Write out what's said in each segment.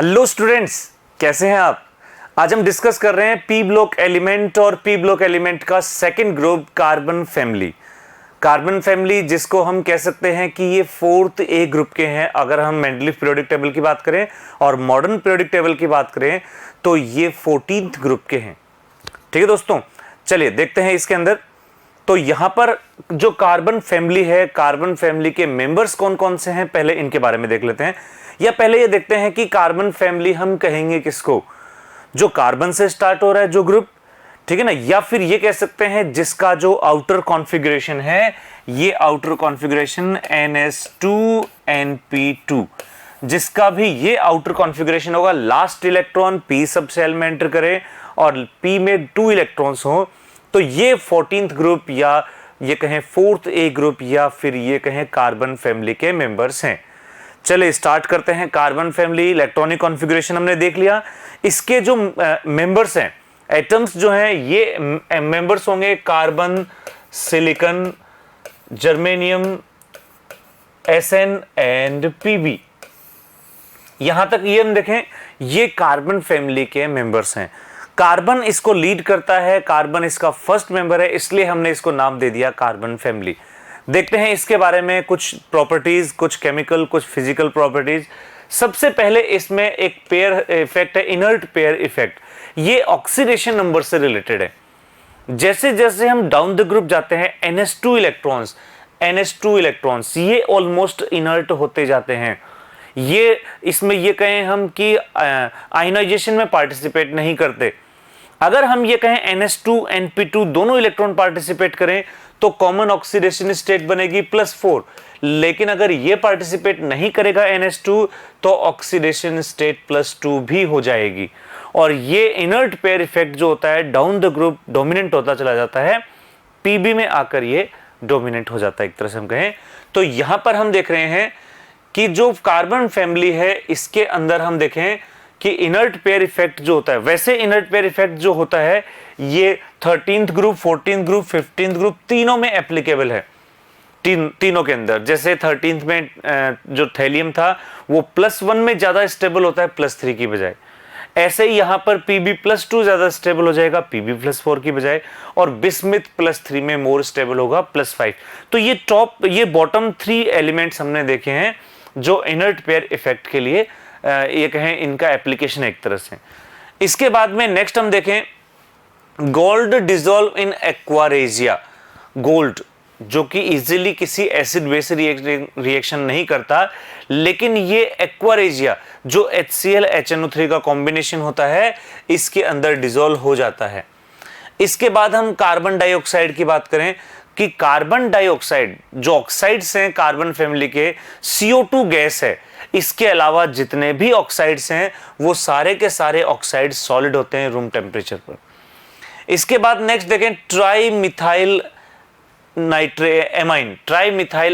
Hello students, कैसे हैं आप। आज हम डिस्कस कर रहे हैं पी ब्लॉक एलिमेंट और पी ब्लॉक एलिमेंट का second group carbon family. Carbon family जिसको हम कह सकते हैं कि ये फोर्थ ए ग्रुप के हैं अगर हम मेंडलीफ पीरियोडिक टेबल की बात करें, और मॉडर्न पीरियोडिक टेबल की बात करें तो ये 14th ग्रुप के हैं। ठीक है दोस्तों, चलिए देखते हैं इसके अंदर। तो यहां पर जो कार्बन फैमिली है, कार्बन फैमिली के मेंबर्स कौन कौन से हैं, पहले इनके बारे में देख लेते हैं। या पहले ये देखते हैं कि कार्बन फैमिली हम कहेंगे किसको, जो कार्बन से स्टार्ट हो रहा है जो ग्रुप, ठीक है ना, या फिर ये कह सकते हैं जिसका जो आउटर कॉन्फ़िगरेशन है, ये आउटर कॉन्फ़िगरेशन NS2NP2, जिसका भी ये आउटर कॉन्फ़िगरेशन होगा, लास्ट इलेक्ट्रॉन p सब सेल में एंटर करे और p में 2 इलेक्ट्रॉन्स हो, तो ये 14th ग्रुप या ये कहें 4th ए ग्रुप या फिर ये कहें कार्बन फैमिली के मेंबर्स हैं। चलिए स्टार्ट करते हैं। कार्बन फैमिली इलेक्ट्रॉनिक कॉन्फ़िगरेशन हमने देख लिया। इसके जो मेंबर्स हैं, एटम्स जो हैं, ये मेंबर्स होंगे carbon, silicon, germanium, Sn and Pb। यहां तक ये हम देखें, ये कार्बन फैमिली के मेंबर्स हैं। कार्बन इसको लीड करता है, कार्बन इसका फर्स्ट मेंबर है, इसलिए हमने इसको नाम दे दिया कार्बन फैमिली। देखते हैं इसके बारे में कुछ प्रॉपर्टीज, कुछ केमिकल, कुछ फिजिकल प्रॉपर्टीज। सबसे पहले इसमें एक पेयर इफेक्ट है, इनर्ट पेयर इफेक्ट। ये ऑक्सीडेशन नंबर से रिलेटेड है। जैसे जैसे हम डाउन द ग्रुप जाते हैं, NS2 इलेक्ट्रॉन्स ये ऑलमोस्ट इनर्ट होते जाते हैं। ये इसमें ये कहें हम कि आयनाइजेशन में पार्टिसिपेट नहीं करते। अगर हम ये कहें NS2NP2 दोनों इलेक्ट्रॉन पार्टिसिपेट करें तो कॉमन ऑक्सीडेशन स्टेट बनेगी +4। लेकिन अगर ये पार्टिसिपेट नहीं करेगा NS2 तो ऑक्सीडेशन स्टेट +2 भी हो जाएगी। और ये इनर्ट पेयर इफेक्ट जो होता है, डाउन द ग्रुप डोमिनेंट होता चला जाता है, Pb में आकर ये डोमिनेंट हो जाता है एक तरह से हम कहें। तो यहां पर हम देख रहे हैं कि जो कार्बन फैमिली है इसके अंदर हम देखें कि इनर्ट पेयर इफेक्ट जो होता है, वैसे इनर्ट पेयर इफेक्ट जो होता है ये 13th group, 14th group, 15th group तीनों में एप्लीकेबल है। तीनों के अंदर, जैसे 13th में जो थैलियम था वो +1 में ज्यादा स्टेबल होता है +3 की बजाय, ऐसे ही यहां पर Pb+2 ज्यादा स्टेबल हो जाएगा Pb+4 की बजाय, और बिस्मिथ +3 में मोर स्टेबल होगा +5। तो ये बॉटम 3 एलिमेंट्स हमने देखे हैं जो इनर्ट पेयर इफेक्ट के लिए ये कहें इनका एप्लीकेशन है एक तरह से। इसके बाद में नेक्स्ट हम देखें, gold dissolve in aqua regia. Gold जो कि इजीली किसी एसिड बेस रिएक्शन नहीं करता, लेकिन ये एक्वारेजिया जो HCl HNO3 का कॉम्बिनेशन होता है इसके अंदर डिसॉल्व हो जाता है। इसके बाद हम कार्बन डाइऑक्साइड की बात करें कि कार्बन डाइऑक्साइड जो ऑक्साइड्स हैं कार्बन फैमिली के, CO2 गैस है, इसके अलावा जितने भी ऑक्साइड्स हैं वो सारे के सारे ऑक्साइड सॉलिड होते हैं रूम टेम्परेचर पर। इसके बाद नेक्स्ट देखें, ट्राइमिथाइल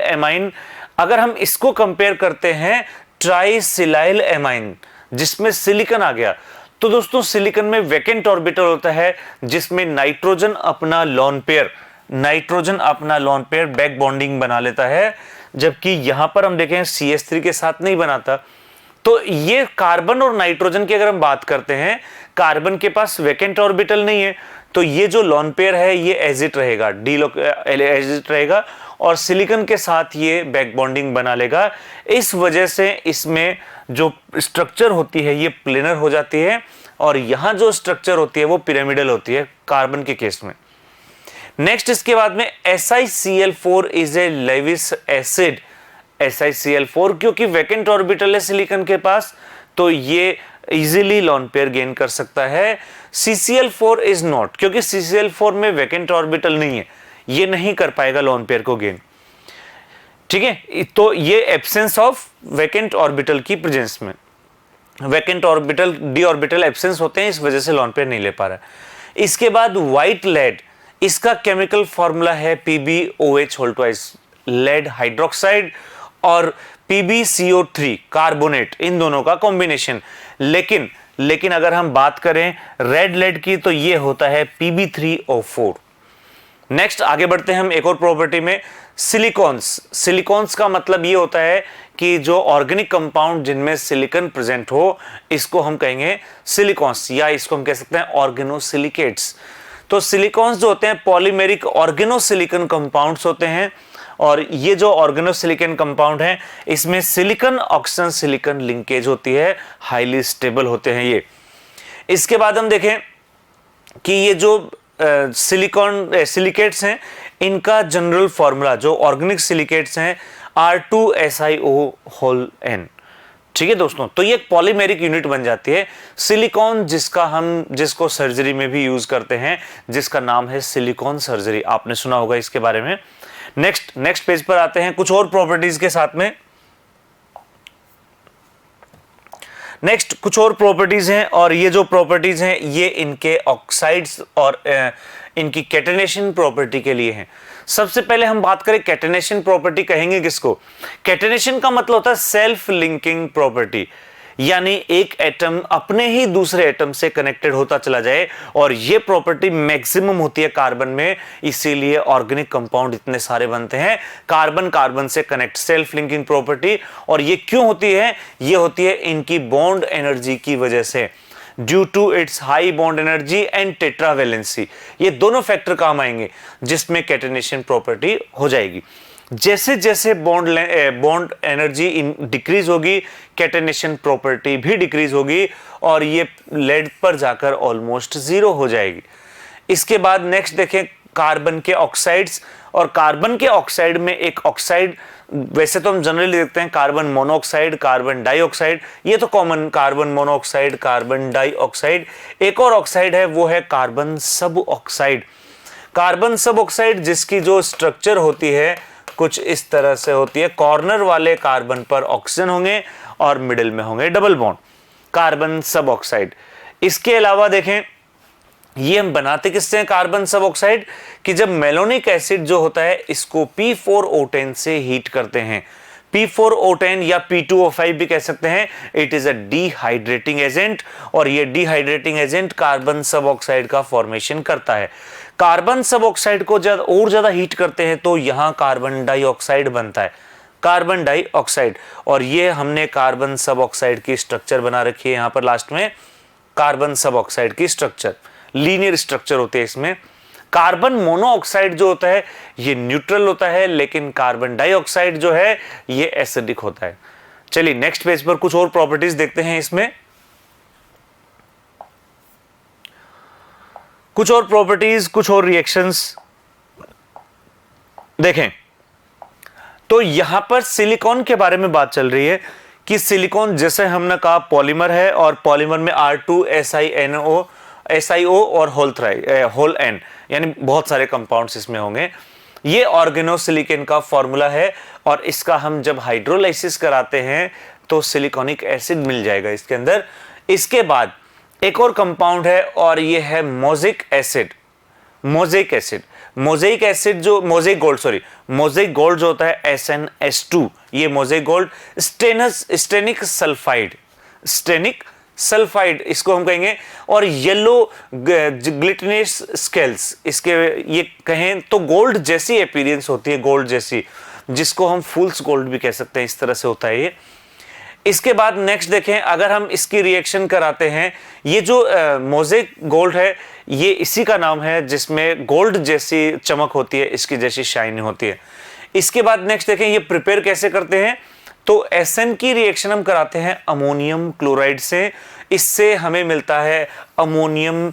एमाइन। अगर हम इसको कंपेयर करते हैं ट्राइसिलाइल एमाइन जिसमें सिलिकॉन आ गया, तो दोस्तों सिलिकॉन में वैकेंट ऑर्बिटल होता है जिसमें नाइट्रोजन अपना लोन पेयर बैक बॉन्डिंग बना लेता है, जबकि यहां पर हम देखें CH3 के साथ नहीं बनाता। तो ये कार्बन और नाइट्रोजन की अगर हम बात करते हैं, कार्बन के पास वैकेंट ऑर्बिटल नहीं है, तो ये जो लोन पेयर है ये एजिट रहेगा, एजिट रहेगा, और सिलिकॉन के साथ ये बैक बॉन्डिंग बना लेगा। इस वजह से इसमें जो स्ट्रक्चर होती है ये प्लेनर हो जाती है, और यहां जो स्ट्रक्चर होती है वो पिरामिडल होती है कार्बन के केस में। नेक्स्ट इसके बाद में SiCl4 is a Lewis acid. SiCl4 क्योंकि वैकेंट ऑर्बिटल है सिलिकॉन के पास, तो ये इजीली लोन पेयर गेन कर सकता है। CCl4 इज नॉट, क्योंकि CCl4 में वैकेंट ऑर्बिटल नहीं है, ये नहीं कर पाएगा लोन पेयर को गेन। ठीक है, तो ये एब्सेंस ऑफ वैकेंट ऑर्बिटल की प्रेजेंस में, vacant orbital D orbital absence होते हैं, इस वजह से लोन पेयर नहीं ले पा रहा है। इसके बाद व्हाइट लेड, इसका केमिकल फॉर्मूला है PbOH2, लेड हाइड्रोक्साइड और PbCO3 कार्बोनेट, इन दोनों का कॉम्बिनेशन। लेकिन अगर हम बात करें रेड लेड की तो ये होता है Pb3O4। नेक्स्ट आगे बढ़ते हैं हम एक और प्रॉपर्टी में, सिलिकॉन्स। सिलिकॉन्स का मतलब ये होता है कि जो ऑर्गेनिक कंपाउंड जिनमें सिलिकॉन प्रेजेंट हो, इसको हम कहेंगे सिलिकॉन्स, या इसको हम कह सकते हैं ऑर्गेनोसिलिकेट्स। तो सिलिकॉन्स जो होते हैं पॉलीमेरिक ऑर्गेनोसिलिकॉन कंपाउंड्स होते हैं, और ये जो ऑर्गेनोसिलिकॉन कंपाउंड है इसमें सिलिकॉन ऑक्सीजन सिलिकॉन लिंकेज होती है, हाईली स्टेबल होते हैं ये। इसके बाद हम देखें कि ये जो सिलिकेट्स हैं, इनका जनरल फॉर्मूला जो ऑर्गेनिक सिलिकेट्स हैं R2SiO(N). ठीक है दोस्तों, तो ये एक पॉलीमेरिक यूनिट बन जाती है सिलिकॉन, जिसको सर्जरी में भी यूज करते हैं, जिसका नाम है सिलिकॉन सर्जरी। आपने सुना होगा इसके बारे में। नेक्स्ट पेज पर आते हैं कुछ और प्रॉपर्टीज के साथ में। नेक्स्ट कुछ और प्रॉपर्टीज हैं, और ये जो प्रॉपर्टीज हैं ये इनके ऑक्साइड्स और इनकी कैटेनेशन प्रॉपर्टी के लिए हैं। सबसे पहले हम बात करें कैटेनेशन प्रॉपर्टी कहेंगे किसको? कैटेनेशन का मतलब होता है सेल्फ लिंकिंग प्रॉपर्टी, यानी एक एटम अपने ही दूसरे एटम से कनेक्टेड होता चला जाए, और ये प्रॉपर्टी मैक्सिमम होती है कार्बन में, इसीलिए ऑर्गेनिक कंपाउंड इतने सारे बनते हैं, कार्बन कार्बन से कनेक्ट, सेल्फ लिंकिंग प्रॉपर्टी। और ये क्यों होती है? ये होती है इनकी बॉन्ड एनर्जी की वजह से, due to its high bond energy and tetravalency. ये दोनों फैक्टर काम आएंगे जिसमें कैटेनेशन प्रॉपर्टी हो जाएगी। जैसे जैसे बॉन्ड एनर्जी डिक्रीज होगी, कैटेनेशन प्रॉपर्टी भी डिक्रीज होगी, और ये लेड पर जाकर ऑलमोस्ट जीरो हो जाएगी। इसके बाद नेक्स्ट देखें कार्बन के ऑक्साइड्स, और कार्बन के ऑक्साइड में एक ऑक्साइड, वैसे तो हम जनरली देखते हैं कार्बन मोनोऑक्साइड, कार्बन डाइऑक्साइड, ये तो common, carbon monoxide, carbon dioxide. एक और ऑक्साइड है वो है कार्बन सब ऑक्साइड। कार्बन सब ऑक्साइड जिसकी जो स्ट्रक्चर होती है कुछ इस तरह से होती है, कॉर्नर वाले कार्बन पर ऑक्सीजन होंगे और मिडिल में होंगे डबल बॉन्ड, कार्बन सब ऑक्साइड। इसके अलावा देखें ये हम बनाते किससे हैं कार्बन सब ऑक्साइड, कि जब मेलोनिक एसिड जो होता है इसको P4O10 से हीट करते हैं। P4O10 या P2O5 भी कह सकते हैं। It is a dehydrating agent, और ये डिहाइड्रेटिंग एजेंट कार्बन सब ऑक्साइड का फॉर्मेशन करता है। कार्बन सब ऑक्साइड को जब और ज्यादा हीट करते हैं तो यहां कार्बन डाइऑक्साइड बनता है, कार्बन डाइऑक्साइड। और ये हमने कार्बन सब ऑक्साइड की स्ट्रक्चर बना रखी है यहां पर लास्ट में, कार्बन सब ऑक्साइड की स्ट्रक्चर, लीनियर स्ट्रक्चर होते हैं इसमें। कार्बन मोनोऑक्साइड जो होता है ये न्यूट्रल होता है, लेकिन कार्बन डाइऑक्साइड जो है ये एसिडिक होता है। चलिए नेक्स्ट पेज पर कुछ और प्रॉपर्टीज देखते हैं इसमें। कुछ और प्रॉपर्टीज, कुछ और रिएक्शंस देखें। तो यहां पर सिलिकॉन के बारे में बात चल रही है कि सिलिकॉन जैसे हमने कहा पॉलीमर है, और पॉलीमर में R2SiO और होल N, यानी बहुत सारे कंपाउंड्स इसमें होंगे। ये ऑर्गेनोसिलिकॉन का फॉर्मूला है, और इसका हम जब हाइड्रोलाइसिस कराते हैं तो सिलिकॉनिक एसिड मिल जाएगा इसके अंदर। इसके बाद एक और कंपाउंड है, और ये है मोज़ेइक एसिड। मोज़ेइक एसिड, मोज़ेइक एसिड जो मोज़ेइक गोल्ड जो होता है SnS2, ये मोज़ेइक गोल्ड। स्टेनिक सल्फाइड इसको हम कहेंगे, और येलो ग्लिटनेस स्केल्स, इसके ये कहें तो गोल्ड जैसी अपीयरेंस होती है, गोल्ड जैसी, जिसको हम फूल्स गोल्ड भी कह सकते हैं, इस तरह से होता है ये। इसके बाद नेक्स्ट देखें, अगर हम इसकी रिएक्शन कराते हैं, ये जो मोज़ेइक गोल्ड है ये इसी का नाम है जिसमें गोल्ड जैसी चमक होती है, इसकी जैसी शाइनिंग होती है। इसके बाद नेक्स्ट देखें ये प्रिपेयर कैसे करते हैं, तो SN की रिएक्शन हम कराते हैं अमोनियम क्लोराइड से, इससे हमें मिलता है ammonium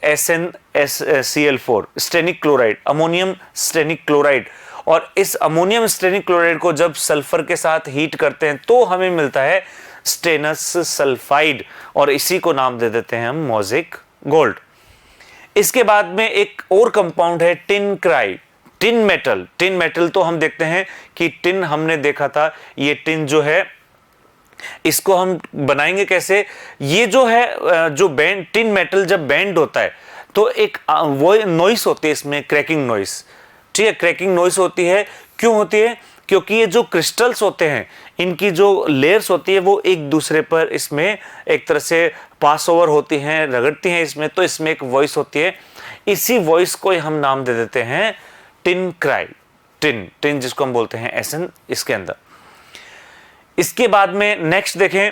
SnCl4 stannic chloride, ammonium stannic chloride. और इस अमोनियम स्टेनिक क्लोराइड को जब सल्फर के साथ हीट करते हैं तो हमें मिलता है स्टेनस सल्फाइड, और इसी को नाम दे देते हैं हम मोज़ेइक गोल्ड। इसके बाद में एक और कंपाउंड है टिन क्राई, टिन मेटल तो हम देखते हैं कि टिन हमने देखा था, ये टिन जो है इसको हम बनाएंगे कैसे। ये जो है जो बैंड टिन मेटल जब बैंड होता है तो एक वो नॉइस होती है इसमें, क्रैकिंग नॉइस। ठीक है, क्रैकिंग नॉइस होती है, क्यों होती है? क्योंकि ये जो क्रिस्टल्स होते हैं इनकी जो लेयर्स होती है वो एक दूसरे पर इसमें एक तरह से पास ओवर होती हैं, रगड़ती हैं इसमें, तो इसमें एक वॉइस होती है, इसी वॉइस को हम नाम दे देते हैं टिन क्राई, टिन जिसको हम बोलते हैं एसन इसके अंदर। इसके बाद में नेक्स्ट देखें,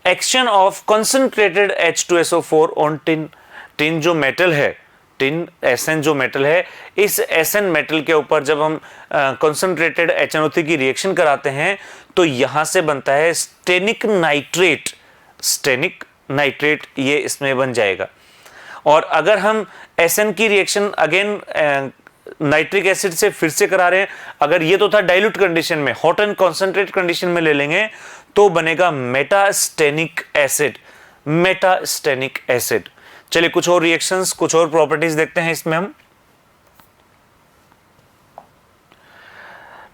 action of concentrated H2SO4 on tin जो मेटल है, टिन एसन जो मेटल है, इस एसन मेटल के ऊपर जब हम कंसंट्रेटेड HNO3 की रिएक्शन कराते हैं तो यहां से बनता है स्टेनिक नाइट्रेट, ये इसमें बन जाएगा। और अगर हम एसन की रिएक्शन अगेन नाइट्रिक एसिड से फिर से करा रहे हैं, अगर ये तो था डाइल्यूट कंडीशन में, हॉट एंड कॉन्सेंट्रेट कंडीशन में ले लेंगे तो बनेगा मेटास्टेनिक एसिड। चलिए कुछ और रिएक्शंस, कुछ और प्रॉपर्टीज देखते हैं इसमें हम।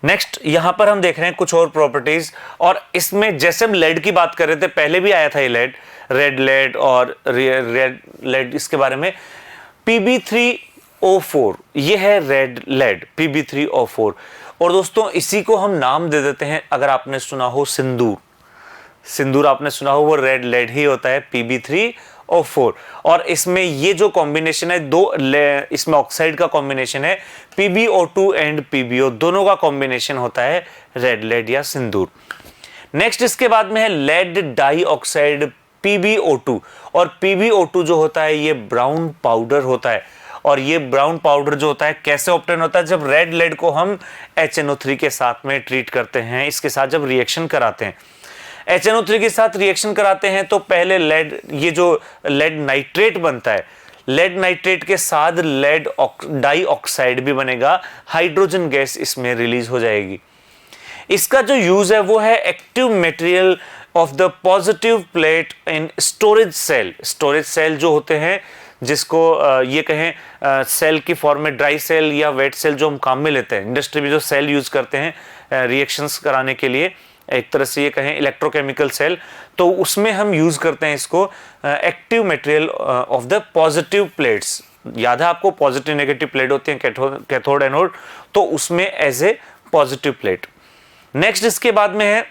नेक्स्ट यहां पर हम देख रहे हैं कुछ और प्रॉपर्टीज, और इसमें जैसे हम लेड की बात कर रहे थे, पहले भी आया था ये लेड, रेड लेड और रेड लेड, इसके बारे में Pb3O4, ये है रेड लेड Pb3O4। और दोस्तों इसी को हम नाम दे देते हैं, अगर आपने सुना हो सिंदूर आपने सुना हो, वो रेड लेड ही होता है Pb3O4। और इसमें ये जो कॉम्बिनेशन है, इसमें ऑक्साइड का कॉम्बिनेशन है, PbO2 एंड PbO दोनों का कॉम्बिनेशन होता है रेड लेड या सिंदूर। नेक्स्ट इसके बाद में है लेड डाइऑक्साइड PbO2, और PbO2 जो होता है ये ब्राउन पाउडर होता है। और ये ब्राउन पाउडर जो होता है कैसे ऑब्टेन होता है, जब रेड लेड को हम HNO3 के साथ में ट्रीट करते हैं, इसके साथ जब रिएक्शन कराते हैं, HNO3 के साथ रिएक्शन कराते हैं तो पहले लेड, ये जो लेड नाइट्रेट बनता है, लेड नाइट्रेट के साथ लेड डाइऑक्साइड भी बनेगा, हाइड्रोजन गैस इसमें रिलीज हो जाएगी। इसका जो यूज है वो है active material of the positive plate in storage cell जो होते हैं, जिसको ये कहें सेल की फॉर्म में, ड्राई सेल या वेट सेल जो हम काम में लेते हैं, इंडस्ट्री में जो सेल यूज करते हैं रिएक्शंस कराने के लिए, एक तरह से ये कहें इलेक्ट्रोकेमिकल सेल, तो उसमें हम यूज करते हैं इसको active material of the positive plates. याद है आपको, पॉजिटिव नेगेटिव प्लेट होती हैं कैथोड एनोड, तो उसमें as a positive plate. Next इसके बाद में है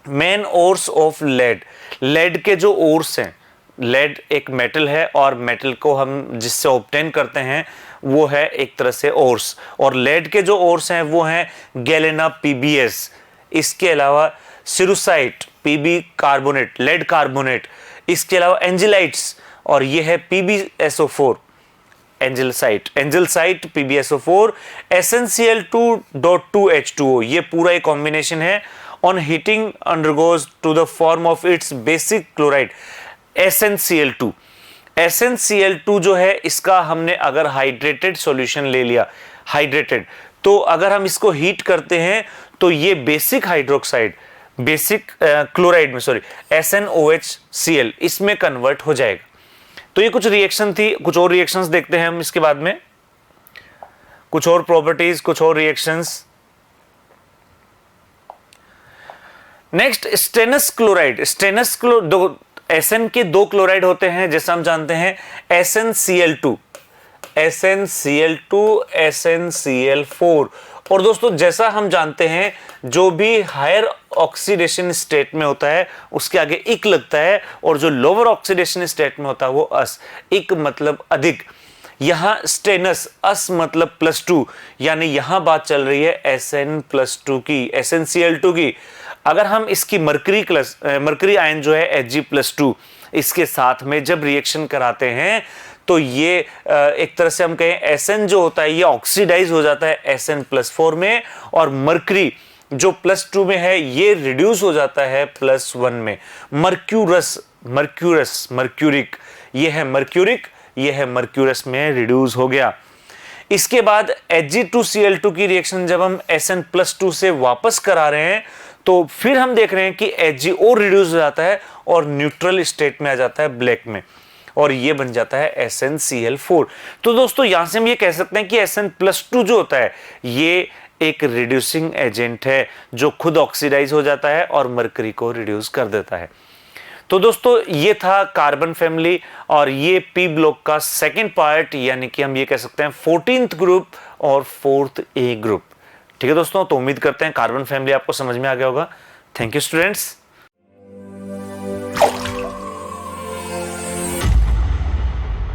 मेन ओर्स ऑफ लेड के जो ओर्स हैं, लेड एक मेटल है और मेटल को हम जिससे ऑब्टेन करते हैं वो है एक तरह से ओर्स, और लेड के जो ओर्स हैं वो हैं गैलेना PbS, इसके अलावा सिरुसाइट Pb कार्बोनेट, लेड कार्बोनेट, इसके अलावा एंजिलाइट्स, और ये है PbSO4 एंजलसाइट PbSO4, SnCl2.2H2O, ये पूरा एक कॉम्बिनेशन है। On heating undergoes to the form of its basic chloride SnCl2 जो है, इसका हमने अगर हाइड्रेटेड सॉल्यूशन ले लिया, हाइड्रेटेड, तो अगर हम इसको हीट करते हैं तो ये बेसिक हाइड्रोक्साइड, बेसिक क्लोराइड में SnOHCl इसमें कन्वर्ट हो जाएगा। तो ये कुछ रिएक्शन थी, कुछ और रिएक्शंस देखते हैं हम इसके बाद में, कुछ और प्रॉपर्टीज, कुछ और reactions. Next stannous chloride, SN के दो क्लोराइड होते हैं, जैसे हम जानते हैं SnCl2, SnCl4। और दोस्तों जैसा हम जानते हैं, जो भी हायर ऑक्सीडेशन स्टेट में होता है उसके आगे इक लगता है, और जो लोअर ऑक्सीडेशन स्टेट में होता है वो अस, इक मतलब अधिक। यहां स्टेनस, अस मतलब +2, यानी यहां बात चल रही है Sn+2 की, SnCl2 की। अगर हम इसकी मरकरी आयन जो है Hg+2, इसके साथ में जब रिएक्शन कराते हैं तो ये एक तरह से हम कहें Sn जो होता है ये ऑक्सीडाइज हो जाता है Sn+4 में, और मरकरी जो +2 में है ये रिड्यूस हो जाता है +1 में। मर्क्यूरिक, ये है मर्क्यूरिक, ये है मर्क्यूरस में रिड्यूस हो गया। इसके बाद Hg2Cl2 की रिएक्शन जब हम Sn+2 से वापस करा रहे हैं तो फिर हम देख रहे हैं कि HgO रिड्यूस हो जाता है और न्यूट्रल स्टेट में आ जाता है ब्लैक में, और ये बन जाता है SnCl4। तो दोस्तों यहां से हम ये कह सकते हैं कि Sn+2 जो होता है ये एक रिड्यूसिंग एजेंट है जो खुद ऑक्सीडाइज हो जाता है और मरकरी को रिड्यूस कर देता है। तो दोस्तों ये था कार्बन फैमिली, और ये पी ब्लॉक का सेकेंड पार्ट, यानी कि हम ये कह सकते हैं 14th ग्रुप और 4th A ग्रुप। ठीक है दोस्तों, तो उम्मीद करते हैं कार्बन फैमिली आपको समझ में आ गया होगा। Thank you students.